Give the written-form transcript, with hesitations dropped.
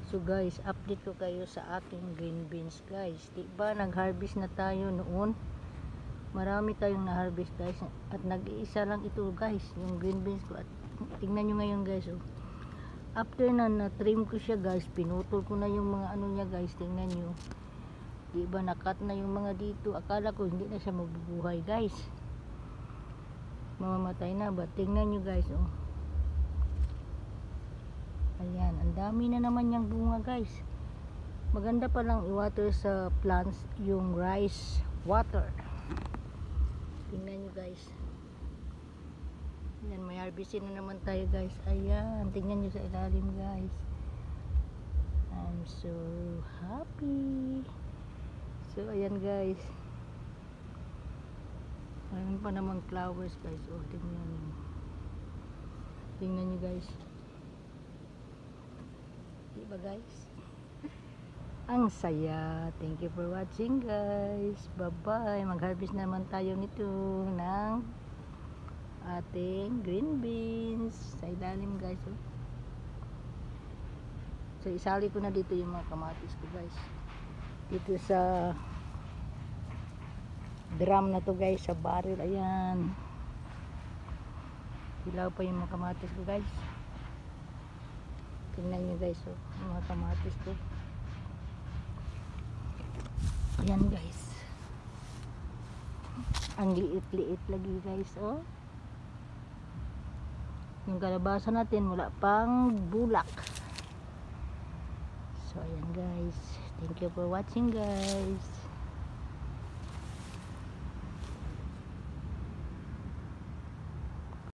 So guys, update ko kayo sa aking green beans guys. Diba nag-harvest na tayo noon? Marami tayong na-harvest guys. At nag-iisa lang ito guys, yung green beans ko. At tingnan nyo ngayon guys. Oh. After na-trim ko siya guys, pinutol ko na yung mga ano niya guys. Tingnan nyo. Diba nakat na yung mga dito. Akala ko hindi na siya mabubuhay guys. Mamamatay na ba? Tingnan nyo guys. Oh. Ayan, ang dami na naman yung bunga guys. Maganda pa lang i-water sa plants yung rice water. Tingnan nyo guys. Ayan, may harvestin na naman tayo guys. Ayan, tingnan nyo sa ilalim guys. I'm so happy. So ayan guys. Mayroon pa namang flowers guys. Oh, tingnan nyo. Tingnan nyo guys. Diba guys? Ang saya. Thank you for watching guys. Bye bye. Mag-harvest naman tayo nito ng ating green beans sa ilalim guys. Oh. So isali ko na dito yung mga kamatis ko guys. Dito sa drum na to guys, sa barrel. Ayan. Hilaw pa yung mga kamatis ko guys. Tingnan nyo guys, oh, mga kamatis ko. Ayan guys. Ang liit-liit lagi guys, oh. Yung kalabasa natin wala pang bulak. So ayan guys. Thank you for watching guys.